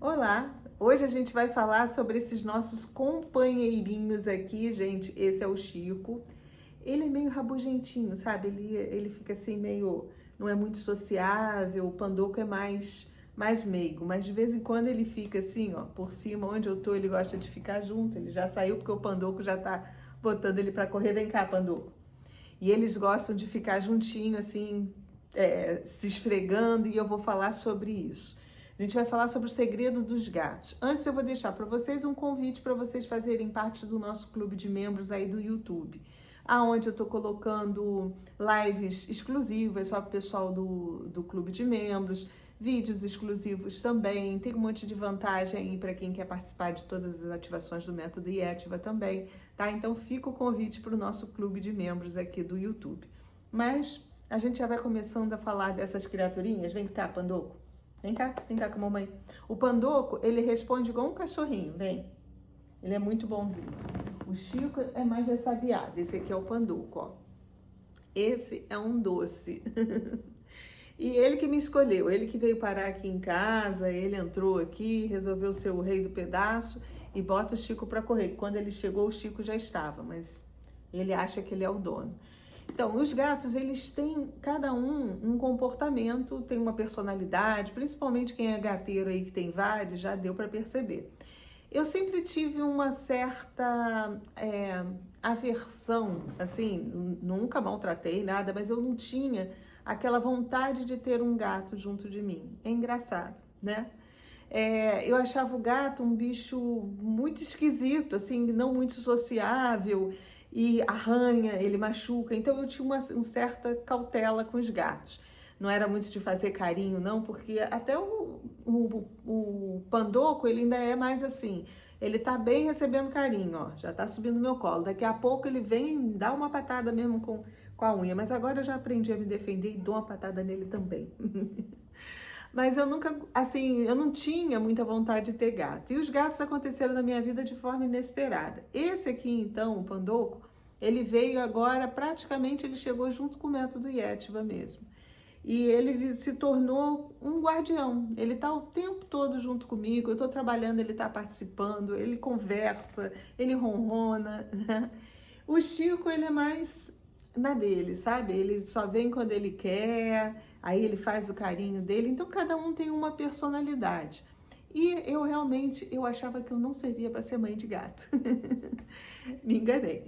Olá! Hoje a gente vai falar sobre esses nossos companheirinhos aqui, gente. Esse é o Chico. Ele é meio rabugentinho, sabe? Ele fica assim meio... não é muito sociável. O Pandoco é mais meigo, mas de vez em quando ele fica assim, ó, por cima, onde eu tô, ele gosta de ficar junto. Ele já saiu porque o Pandoco já tá botando ele pra correr. Vem cá, Pandoco. E eles gostam de ficar juntinho, assim, se esfregando, e eu vou falar sobre isso. A gente vai falar sobre o segredo dos gatos. Antes eu vou deixar para vocês um convite para vocês fazerem parte do nosso clube de membros aí do YouTube, aonde eu estou colocando lives exclusivas só para o pessoal do clube de membros, vídeos exclusivos também, tem um monte de vantagem aí para quem quer participar de todas as ativações do método IETIVA também, tá? Então fica o convite para o nosso clube de membros aqui do YouTube. Mas a gente já vai começando a falar dessas criaturinhas. Vem cá, Pandoco. Vem cá com a mamãe. O Pandoco, ele responde igual um cachorrinho, vem. Ele é muito bonzinho. O Chico é mais ressabiado. Esse aqui é o Pandoco, ó. Esse é um doce. E ele que me escolheu, ele que veio parar aqui em casa, ele entrou aqui, resolveu ser o rei do pedaço e bota o Chico para correr. Quando ele chegou, o Chico já estava, mas ele acha que ele é o dono. Então, os gatos, eles têm, cada um comportamento, tem uma personalidade, principalmente quem é gateiro aí, que tem vários, já deu para perceber. Eu sempre tive uma certa aversão, assim, nunca maltratei nada, mas eu não tinha aquela vontade de ter um gato junto de mim. É engraçado, né? Eu achava o gato um bicho muito esquisito, assim, não muito sociável, e arranha, ele machuca. Então eu tinha uma certa cautela com os gatos. Não era muito de fazer carinho, não, porque até o Pandoco, ele ainda é mais assim. Ele tá bem recebendo carinho, ó, já tá subindo no meu colo. Daqui a pouco ele vem dar uma patada mesmo com a unha. Mas agora eu já aprendi a me defender e dou uma patada nele também. Mas eu nunca, assim, eu não tinha muita vontade de ter gato. E os gatos aconteceram na minha vida de forma inesperada. Esse aqui, então, o Pandoco, ele veio agora, praticamente ele chegou junto com o método IETIVA mesmo. E ele se tornou um guardião. Ele está o tempo todo junto comigo, eu estou trabalhando, ele está participando, ele conversa, ele ronrona, né? O Chico, ele é mais na dele, sabe? Ele só vem quando ele quer, aí ele faz o carinho dele. Então, cada um tem uma personalidade. E eu realmente, eu achava que eu não servia para ser mãe de gato. Me enganei,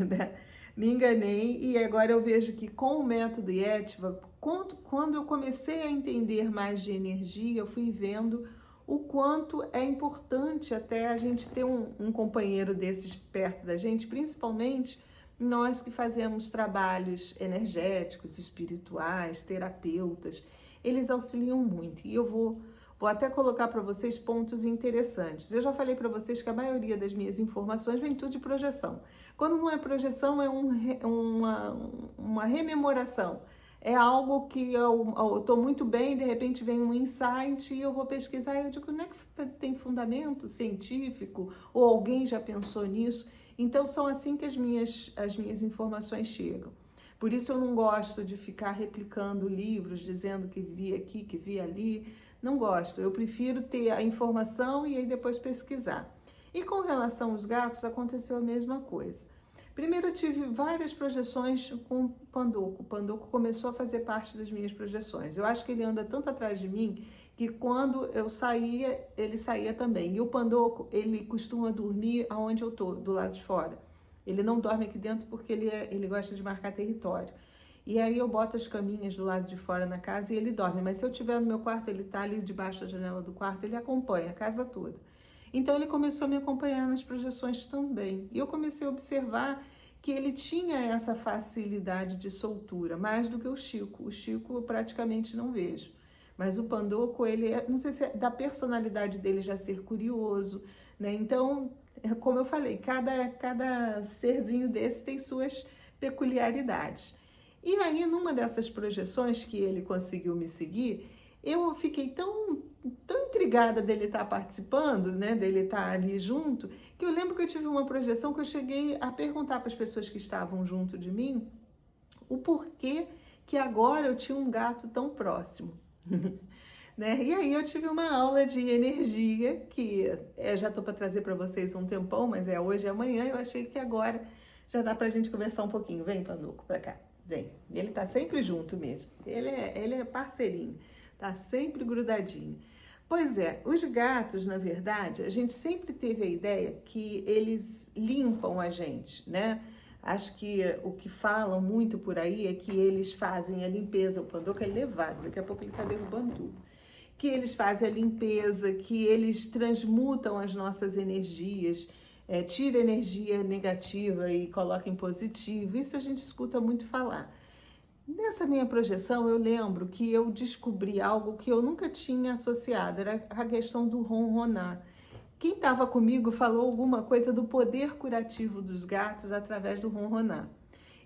né? Me enganei e agora eu vejo que com o método IETIVA, quando eu comecei a entender mais de energia, eu fui vendo o quanto é importante até a gente ter um companheiro desses perto da gente, principalmente nós que fazemos trabalhos energéticos, espirituais, terapeutas, eles auxiliam muito. E eu vou até colocar para vocês pontos interessantes. Eu já falei para vocês que a maioria das minhas informações vem tudo de projeção. Quando não é projeção, é uma rememoração. É algo que eu estou muito bem, de repente vem um insight e eu vou pesquisar e eu digo, não é que tem fundamento científico? Ou alguém já pensou nisso? Então, são assim que as minhas informações chegam. Por isso eu não gosto de ficar replicando livros, dizendo que vi aqui, que vi ali. Não gosto. Eu prefiro ter a informação e aí depois pesquisar. E com relação aos gatos, aconteceu a mesma coisa. Primeiro eu tive várias projeções com o Pandoco. O Pandoco começou a fazer parte das minhas projeções. Eu acho que ele anda tanto atrás de mim que quando eu saía, ele saía também. E o Pandoco, ele costuma dormir aonde eu tô, do lado de fora. Ele não dorme aqui dentro porque ele gosta de marcar território. E aí eu boto as caminhas do lado de fora na casa e ele dorme. Mas se eu estiver no meu quarto, ele tá ali debaixo da janela do quarto, ele acompanha a casa toda. Então ele começou a me acompanhar nas projeções também. E eu comecei a observar que ele tinha essa facilidade de soltura, mais do que o Chico. O Chico eu praticamente não vejo. Mas o Pandoco, ele não sei se é da personalidade dele já ser curioso, né? Então, como eu falei, cada serzinho desse tem suas peculiaridades. E aí, numa dessas projeções que ele conseguiu me seguir, eu fiquei tão intrigada dele estar participando, né, dele estar ali junto, que eu lembro que eu tive uma projeção que eu cheguei a perguntar para as pessoas que estavam junto de mim o porquê que agora eu tinha um gato tão próximo. né? E aí eu tive uma aula de energia que já tô para trazer para vocês um tempão, mas é hoje e amanhã. Eu achei que agora já dá pra gente conversar um pouquinho. Vem, Panduco, pra cá. Vem. Ele tá sempre junto mesmo. Ele é parceirinho. Tá sempre grudadinho. Pois é, os gatos, na verdade, a gente sempre teve a ideia que eles limpam a gente, né? Acho que o que falam muito por aí é que eles fazem a limpeza. O Panduco é levado, daqui a pouco ele tá derrubando tudo. Que eles fazem a limpeza, que eles transmutam as nossas energias, tira energia negativa e coloca em positivo. Isso a gente escuta muito falar. Nessa minha projeção, eu lembro que eu descobri algo que eu nunca tinha associado, era a questão do ronronar. Quem estava comigo falou alguma coisa do poder curativo dos gatos através do ronronar.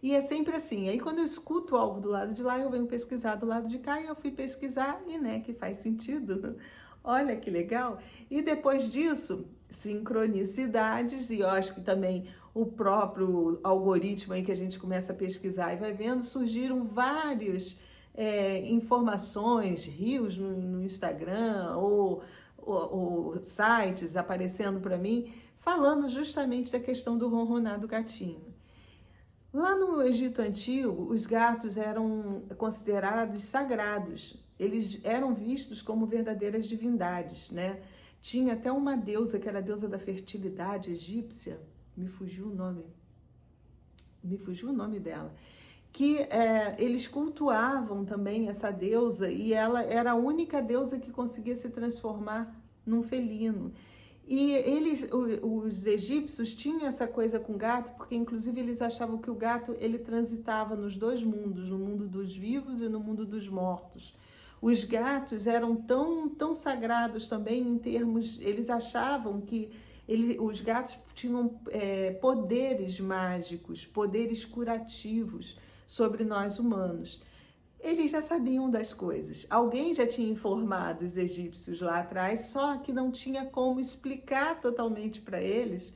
E é sempre assim, aí quando eu escuto algo do lado de lá, eu venho pesquisar do lado de cá, e eu fui pesquisar e, né, que faz sentido. Olha que legal. E depois disso, sincronicidades, e eu acho que também o próprio algoritmo aí que a gente começa a pesquisar e vai vendo, surgiram várias informações, rios no Instagram ou sites aparecendo para mim, falando justamente da questão do ronronar do gatinho. Lá no Egito Antigo, os gatos eram considerados sagrados. Eles eram vistos como verdadeiras divindades, né? Tinha até uma deusa, que era a deusa da fertilidade egípcia, me fugiu o nome dela, que eles cultuavam também essa deusa, e ela era a única deusa que conseguia se transformar num felino. E os egípcios tinham essa coisa com o gato, porque inclusive eles achavam que o gato ele transitava nos dois mundos, no mundo dos vivos e no mundo dos mortos. Os gatos eram tão sagrados também em termos, eles achavam que os gatos tinham poderes mágicos, poderes curativos sobre nós humanos. Eles já sabiam das coisas. Alguém já tinha informado os egípcios lá atrás, só que não tinha como explicar totalmente para eles,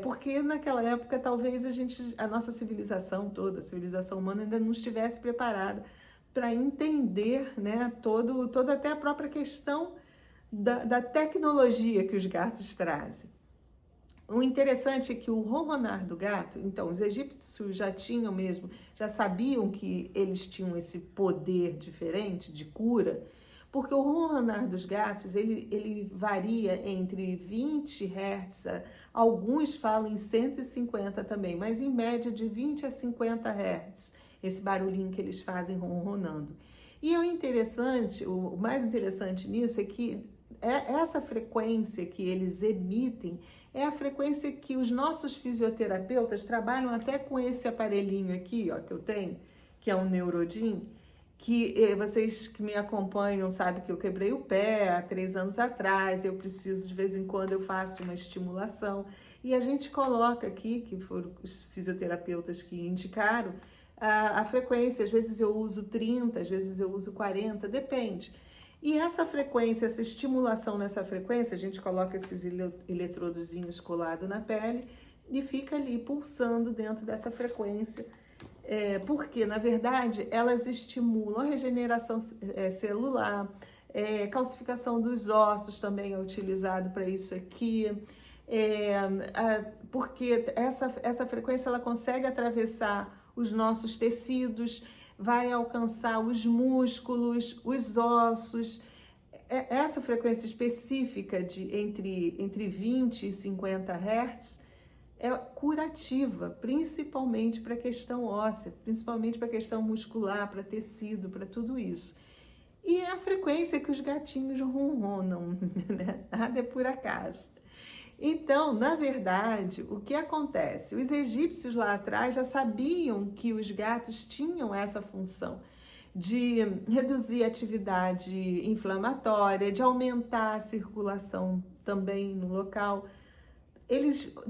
porque naquela época talvez a nossa civilização toda, a civilização humana ainda não estivesse preparada para entender, né, toda até a própria questão da tecnologia que os gatos trazem. O interessante é que o ronronar do gato, então, os egípcios já sabiam que eles tinham esse poder diferente de cura, porque o ronronar dos gatos, ele varia entre 20 Hz, alguns falam em 150 também, mas em média de 20 a 50 Hz, esse barulhinho que eles fazem ronronando. E o mais interessante nisso é que essa frequência que eles emitem é a frequência que os nossos fisioterapeutas trabalham até com esse aparelhinho aqui, ó, que eu tenho, que é um Neurodin, que vocês que me acompanham sabem que eu quebrei o pé há 3 anos atrás, eu preciso, de vez em quando, eu faço uma estimulação, e a gente coloca aqui, que foram os fisioterapeutas que indicaram, a frequência, às vezes eu uso 30, às vezes eu uso 40, depende. E essa frequência, essa estimulação nessa frequência, a gente coloca esses eletrodozinhos colados na pele e fica ali pulsando dentro dessa frequência, porque, na verdade, elas estimulam a regeneração celular, calcificação dos ossos também é utilizado para isso aqui, porque essa frequência ela consegue atravessar os nossos tecidos, vai alcançar os músculos, os ossos. Essa frequência específica entre 20 e 50 Hz é curativa, principalmente para a questão óssea, principalmente para a questão muscular, para tecido, para tudo isso. E é a frequência que os gatinhos ronronam, né? Nada é por acaso. Então, na verdade, o que acontece? Os egípcios lá atrás já sabiam que os gatos tinham essa função de reduzir a atividade inflamatória, de aumentar a circulação também no local.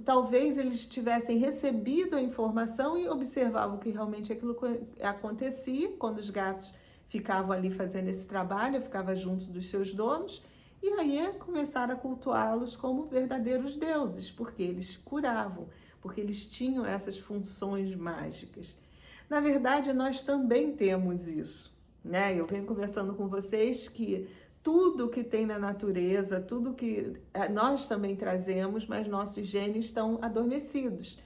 Talvez eles tivessem recebido a informação e observavam que realmente aquilo acontecia quando os gatos ficavam ali fazendo esse trabalho, ficavam junto dos seus donos. E aí começaram a cultuá-los como verdadeiros deuses, porque eles curavam, porque eles tinham essas funções mágicas. Na verdade, nós também temos isso, né? Eu venho conversando com vocês que tudo que tem na natureza, tudo que nós também trazemos, mas nossos genes estão adormecidos.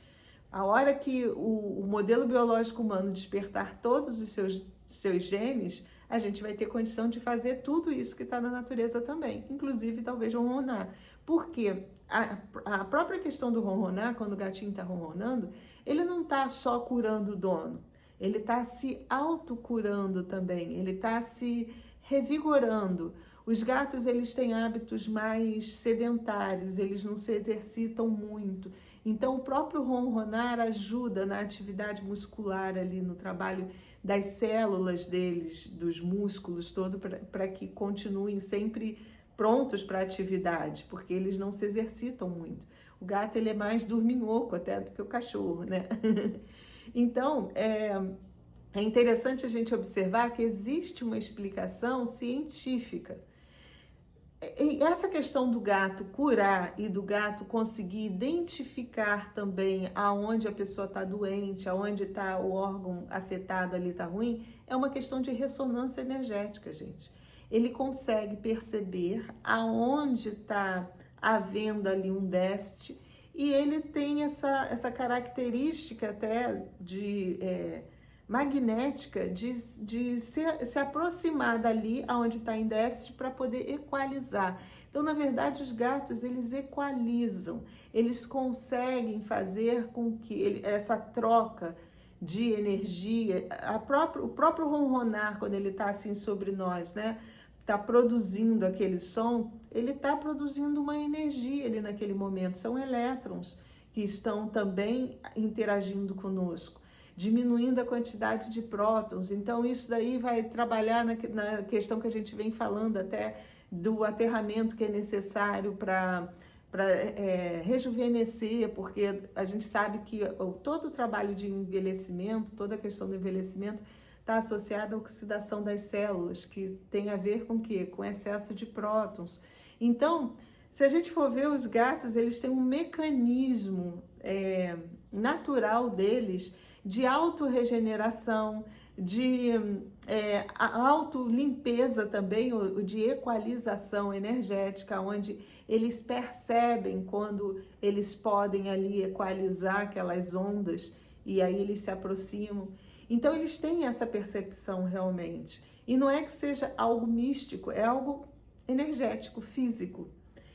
A hora que o modelo biológico humano despertar todos os seus genes, a gente vai ter condição de fazer tudo isso que está na natureza também, inclusive talvez ronronar. Porque a própria questão do ronronar, quando o gatinho está ronronando, ele não está só curando o dono, ele está se autocurando também, ele está se revigorando. Os gatos, eles têm hábitos mais sedentários, eles não se exercitam muito. Então, o próprio ronronar ajuda na atividade muscular ali, no trabalho das células deles, dos músculos, todo para que continuem sempre prontos para a atividade, porque eles não se exercitam muito. O gato, ele é mais dorminhoco até do que o cachorro, né? Então, é interessante a gente observar que existe uma explicação científica. E essa questão do gato curar e do gato conseguir identificar também aonde a pessoa está doente, aonde está o órgão afetado ali, está ruim, é uma questão de ressonância energética, gente. Ele consegue perceber aonde está havendo ali um déficit e ele tem essa característica até de magnética de se aproximar dali aonde está em déficit para poder equalizar. Então, na verdade, os gatos, eles equalizam, eles conseguem fazer com que essa troca de energia, o próprio ronronar, quando ele está assim sobre nós, né? Está produzindo aquele som, ele está produzindo uma energia ali naquele momento, são elétrons que estão também interagindo conosco, diminuindo a quantidade de prótons. Então, isso daí vai trabalhar na questão que a gente vem falando até do aterramento que é necessário para rejuvenescer, porque a gente sabe que todo o trabalho de envelhecimento, toda a questão do envelhecimento está associada à oxidação das células, que tem a ver com o quê? Com excesso de prótons. Então, se a gente for ver os gatos, eles têm um mecanismo natural deles de autorregeneração, de autolimpeza também, ou de equalização energética, onde eles percebem quando eles podem ali equalizar aquelas ondas e aí eles se aproximam. Então eles têm essa percepção realmente. E não é que seja algo místico, é algo energético, físico.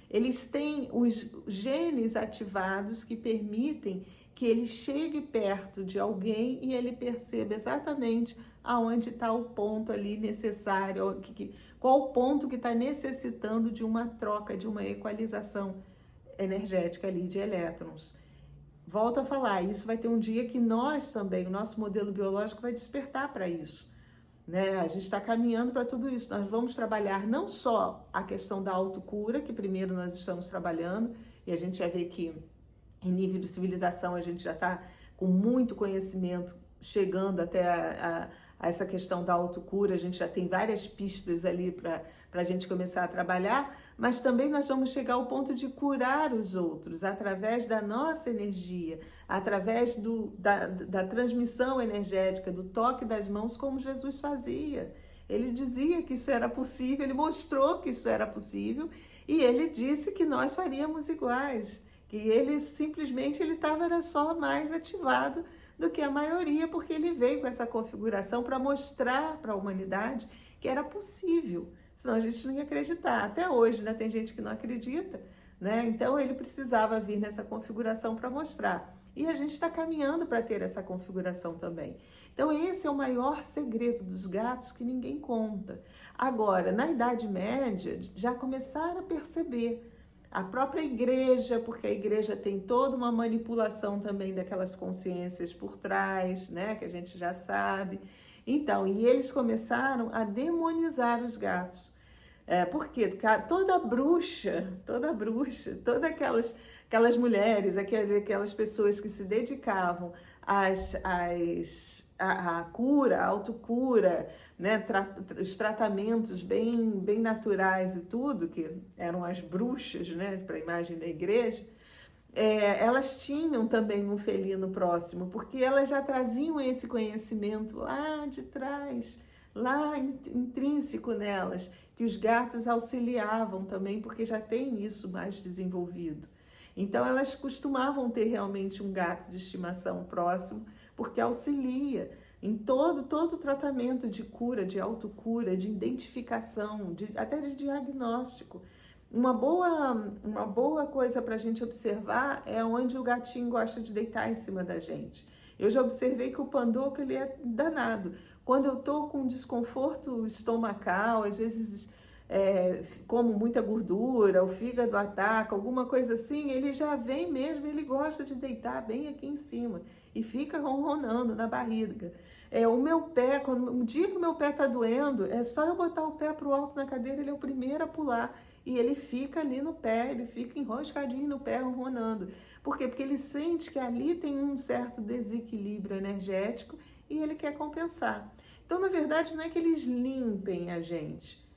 Eles têm os genes ativados que permitem que ele chegue perto de alguém e ele perceba exatamente aonde está o ponto ali necessário, qual o ponto que está necessitando de uma troca, de uma equalização energética ali de elétrons. Volto a falar, isso vai ter um dia que nós também, o nosso modelo biológico vai despertar para isso, né? A gente está caminhando para tudo isso. Nós vamos trabalhar não só a questão da autocura, que primeiro nós estamos trabalhando, e a gente já vê que em nível de civilização a gente já está com muito conhecimento chegando até a essa questão da autocura, a gente já tem várias pistas ali para a gente começar a trabalhar, mas também nós vamos chegar ao ponto de curar os outros através da nossa energia, através da transmissão energética, do toque das mãos, como Jesus fazia. Ele dizia que isso era possível, ele mostrou que isso era possível e ele disse que nós faríamos iguais, que ele simplesmente estava só mais ativado do que a maioria, porque ele veio com essa configuração para mostrar para a humanidade que era possível, senão a gente não ia acreditar. Até hoje, né, tem gente que não acredita, né? Então ele precisava vir nessa configuração para mostrar. E a gente está caminhando para ter essa configuração também. Então esse é o maior segredo dos gatos que ninguém conta. Agora, na Idade Média, já começaram a perceber. A própria igreja, porque a igreja tem toda uma manipulação também daquelas consciências por trás, né, que a gente já sabe. Então, e eles começaram a demonizar os gatos. Porque toda bruxa, todas aquelas mulheres, aquelas pessoas que se dedicavam à cura, à autocura, né, os tratamentos bem naturais e tudo, que eram as bruxas, né, para a imagem da igreja, elas tinham também um felino próximo, porque elas já traziam esse conhecimento lá de trás, lá intrínseco nelas, que os gatos auxiliavam também, porque já tem isso mais desenvolvido. Então elas costumavam ter realmente um gato de estimação próximo, porque auxilia em todo o tratamento de cura, de autocura, de identificação, até de diagnóstico. Uma boa coisa para a gente observar é onde o gatinho gosta de deitar em cima da gente. Eu já observei que o pandoco, ele é danado. Quando eu tô com desconforto estomacal, às vezes como muita gordura, o fígado ataca, alguma coisa assim, ele já vem mesmo, ele gosta de deitar bem aqui em cima e fica ronronando na barriga. O meu pé, um dia que o meu pé tá doendo, é só eu botar o pé pro alto na cadeira, ele é o primeiro a pular e ele fica ali no pé, ele fica enroscadinho no pé, ronronando. Por quê? Porque ele sente que ali tem um certo desequilíbrio energético e ele quer compensar. Então, na verdade, não é que eles limpem a gente,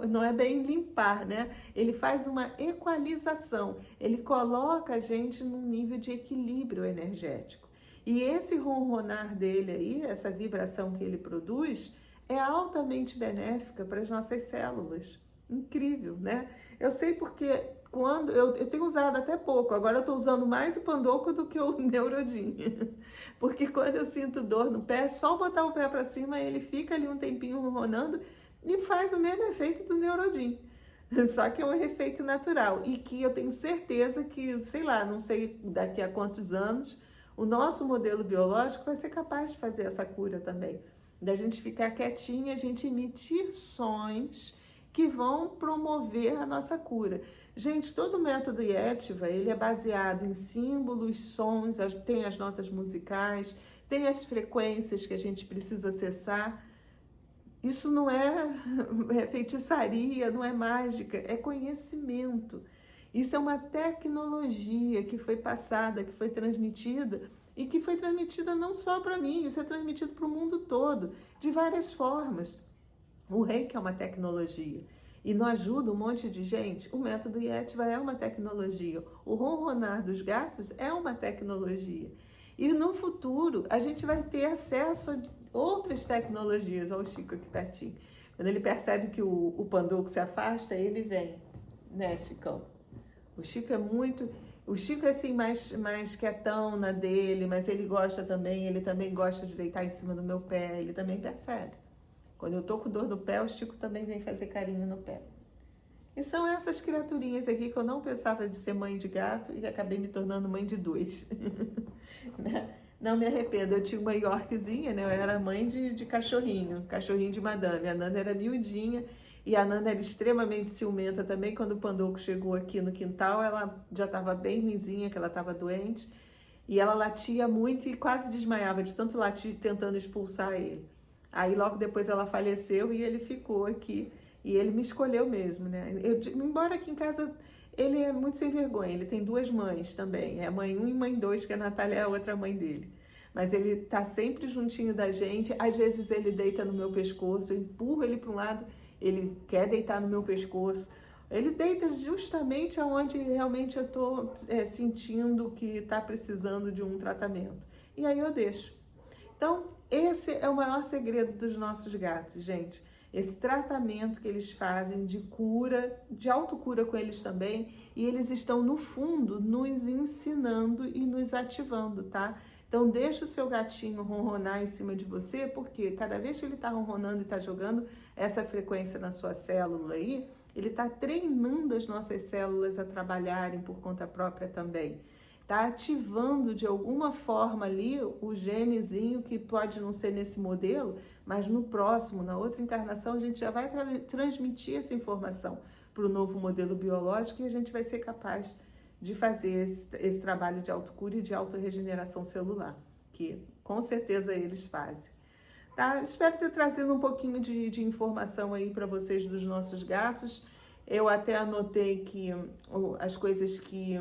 não é bem limpar, né? Ele faz uma equalização, ele coloca a gente num nível de equilíbrio energético. E esse ronronar dele aí, essa vibração que ele produz, é altamente benéfica para as nossas células. Incrível, né? Eu sei porque quando eu tenho usado até pouco, agora eu estou usando mais o pandoco do que o Neurodin. Porque quando eu sinto dor no pé, é só botar o pé para cima, ele fica ali um tempinho ronronando e faz o mesmo efeito do Neurodin. Só que é um efeito natural e que eu tenho certeza que, sei lá, não sei daqui a quantos anos, o nosso modelo biológico vai ser capaz de fazer essa cura também. Da gente ficar quietinha, a gente emitir sons que vão promover a nossa cura. Gente, todo o método Yettiva, ele é baseado em símbolos, sons, tem as notas musicais, tem as frequências que a gente precisa acessar. Isso não é feitiçaria, não é mágica, é conhecimento. Isso é uma tecnologia que foi passada, que foi transmitida e que foi transmitida não só para mim, isso é transmitido para o mundo todo, de várias formas. O Reiki é uma tecnologia e não ajuda um monte de gente. O método Yettiva é uma tecnologia. O ronronar dos gatos é uma tecnologia. E no futuro a gente vai ter acesso a outras tecnologias. Olha o Chico aqui pertinho. Quando ele percebe que o pandoco se afasta, ele vem, né, Chicão? O Chico é assim mais quietão na dele, mas ele também gosta de deitar em cima do meu pé, ele também percebe. Quando eu tô com dor no pé, o Chico também vem fazer carinho no pé. E são essas criaturinhas aqui que eu não pensava de ser mãe de gato e acabei me tornando mãe de 2. Não me arrependo, eu tinha uma Yorkzinha, né? Eu era mãe de cachorrinho de madame. A Nana era miudinha e a Nana era extremamente ciumenta também. Quando o pandoco chegou aqui no quintal, ela já estava bem ruinzinha, que ela estava doente. E ela latia muito e quase desmaiava de tanto latir, tentando expulsar ele. Aí logo depois ela faleceu e ele ficou aqui. E ele me escolheu mesmo, né? Embora aqui em casa ele é muito sem vergonha, ele tem 2 mães também. É mãe 1 e mãe 2, que a Natália é a outra mãe dele. Mas ele tá sempre juntinho da gente. Às vezes ele deita no meu pescoço, eu empurro ele para um lado, ele quer deitar no meu pescoço. Ele deita justamente aonde realmente eu tô sentindo que está precisando de um tratamento. E aí eu deixo. Então, esse é o maior segredo dos nossos gatos, gente. Esse tratamento que eles fazem de cura, de autocura com eles também, e eles estão, no fundo, nos ensinando e nos ativando, tá? Então, deixa o seu gatinho ronronar em cima de você, porque cada vez que ele tá ronronando e tá jogando essa frequência na sua célula aí, ele tá treinando as nossas células a trabalharem por conta própria também. Tá ativando de alguma forma ali o genezinho que pode não ser nesse modelo, mas no próximo, na outra encarnação, a gente já vai transmitir essa informação para o novo modelo biológico e a gente vai ser capaz de fazer esse trabalho de autocura e de autorregeneração celular, que com certeza eles fazem. Tá? Espero ter trazido um pouquinho de informação aí para vocês dos nossos gatos. Eu até anotei que as coisas que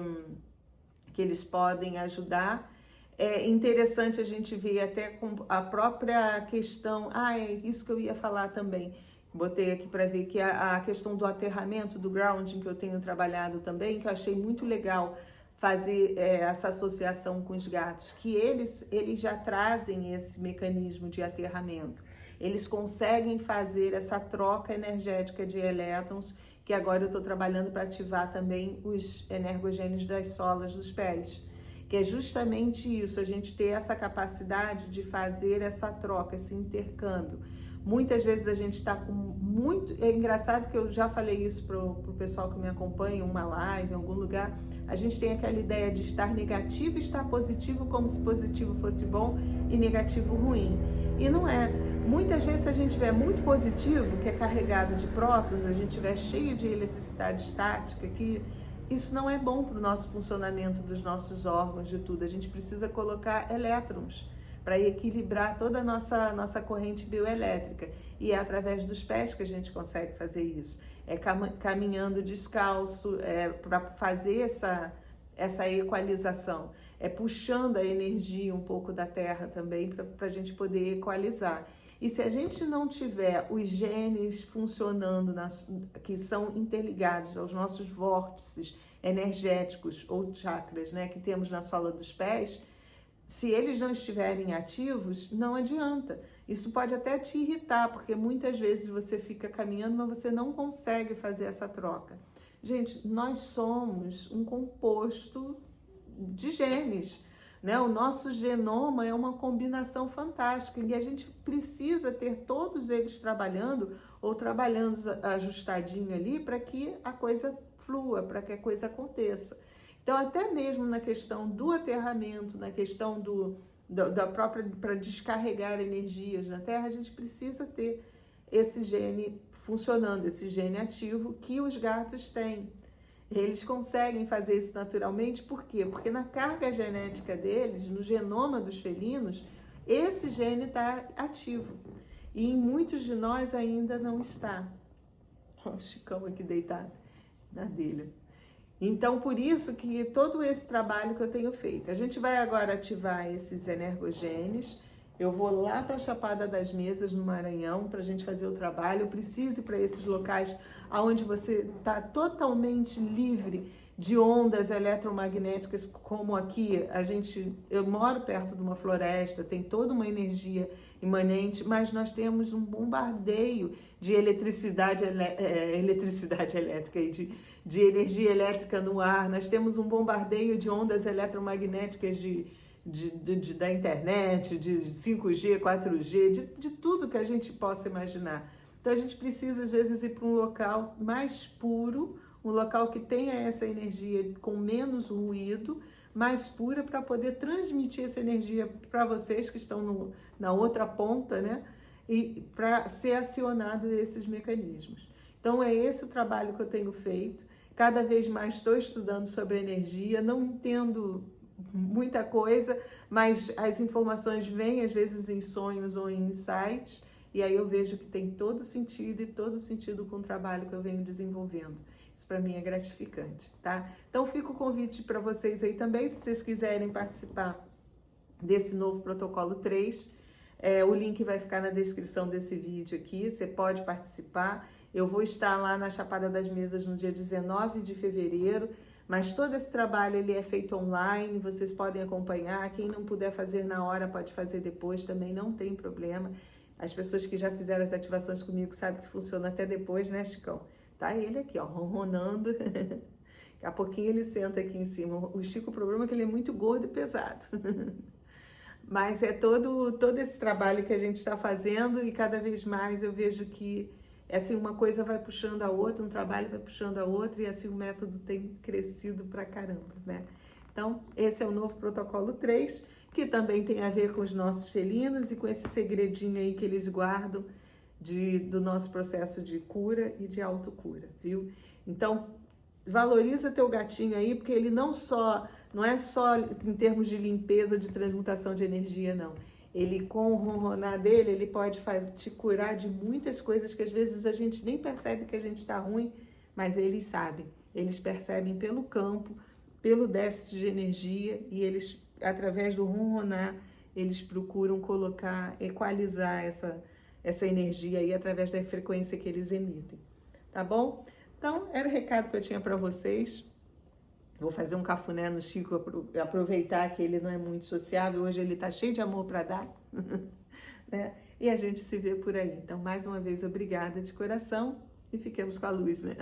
eles podem ajudar. É interessante a gente ver até com a própria questão, é isso que eu ia falar também, botei aqui para ver que a questão do aterramento, do grounding, que eu tenho trabalhado também, que eu achei muito legal fazer essa associação com os gatos, que eles já trazem esse mecanismo de aterramento. eles conseguem fazer essa troca energética de elétrons, que agora eu estou trabalhando para ativar também os energogênios das solas dos pés, que é justamente isso, a gente ter essa capacidade de fazer essa troca, esse intercâmbio. Muitas vezes a gente está com muito... É engraçado que eu já falei isso pro pessoal que me acompanha, em uma live, em algum lugar. A gente tem aquela ideia de estar negativo e estar positivo, como se positivo fosse bom e negativo ruim. E não é. Muitas vezes, se a gente tiver muito positivo, que é carregado de prótons, a gente tiver cheio de eletricidade estática, que isso não é bom para o nosso funcionamento dos nossos órgãos, de tudo. A gente precisa colocar elétrons para equilibrar toda a nossa corrente bioelétrica. E é através dos pés que a gente consegue fazer isso. É caminhando descalço, para fazer essa equalização. É puxando a energia um pouco da terra também, para a gente poder equalizar. E se a gente não tiver os genes funcionando, que são interligados aos nossos vórtices energéticos ou chakras, né, que temos na sola dos pés, se eles não estiverem ativos, não adianta. Isso pode até te irritar, porque muitas vezes você fica caminhando, mas você não consegue fazer essa troca. Gente, nós somos um composto de genes, né? O nosso genoma é uma combinação fantástica e a gente precisa ter todos eles trabalhando ou trabalhando ajustadinho ali para que a coisa flua, para que a coisa aconteça. Então, até mesmo na questão do aterramento, na questão da própria, para descarregar energias na Terra, a gente precisa ter esse gene funcionando, esse gene ativo que os gatos têm. Eles conseguem fazer isso naturalmente, por quê? Porque na carga genética deles, no genoma dos felinos, esse gene está ativo. E em muitos de nós ainda não está. Olha o Chicão aqui deitado na dele. Então, por isso que todo esse trabalho que eu tenho feito. A gente vai agora ativar esses energogênios. Eu vou lá para a Chapada das Mesas, no Maranhão, para a gente fazer o trabalho. Eu preciso ir para esses locais onde você está totalmente livre de ondas eletromagnéticas, como aqui. Eu moro perto de uma floresta, tem toda uma energia imanente, mas nós temos um bombardeio de eletricidade elétrica e de energia elétrica no ar. Nós temos um bombardeio de ondas eletromagnéticas da internet, de 5G, 4G, de tudo que a gente possa imaginar. Então a gente precisa às vezes ir para um local mais puro, um local que tenha essa energia com menos ruído, mais pura, para poder transmitir essa energia para vocês que estão na outra ponta, né? E para ser acionado esses mecanismos. Então é esse o trabalho que eu tenho feito. Cada vez mais estou estudando sobre energia, não entendo muita coisa, mas as informações vêm às vezes em sonhos ou em insights, e aí eu vejo que tem todo sentido e todo sentido com o trabalho que eu venho desenvolvendo. Isso para mim é gratificante, tá? Então fica o convite para vocês aí também, se vocês quiserem participar desse novo protocolo 3, o link vai ficar na descrição desse vídeo aqui, você pode participar. Eu vou estar lá na Chapada das Mesas no dia 19 de fevereiro, mas todo esse trabalho ele é feito online, vocês podem acompanhar. Quem não puder fazer na hora pode fazer depois, também não tem problema. As pessoas que já fizeram as ativações comigo sabem que funciona até depois, né, Chicão? Tá ele aqui, ó, ronronando. Daqui a pouquinho ele senta aqui em cima. O Chico, o problema é que ele é muito gordo e pesado. Mas é todo esse trabalho que a gente está fazendo e cada vez mais eu vejo que assim, uma coisa vai puxando a outra, um trabalho vai puxando a outra e assim o método tem crescido pra caramba, né? Então, esse é o novo protocolo 3, que também tem a ver com os nossos felinos e com esse segredinho aí que eles guardam do nosso processo de cura e de autocura, viu? Então, valoriza teu gatinho aí, porque ele não é só em termos de limpeza, de transmutação de energia, não. Ele, com o ronronar dele, ele pode te curar de muitas coisas que às vezes a gente nem percebe que a gente está ruim, mas eles sabem. Eles percebem pelo campo, pelo déficit de energia, e eles, através do ronronar, eles procuram equalizar essa energia aí através da frequência que eles emitem. Tá bom? Então, era o recado que eu tinha para vocês. Vou fazer um cafuné no Chico, aproveitar que ele não é muito sociável. Hoje ele tá cheio de amor para dar. né? E a gente se vê por aí. Então, mais uma vez, obrigada de coração e fiquemos com a luz, né?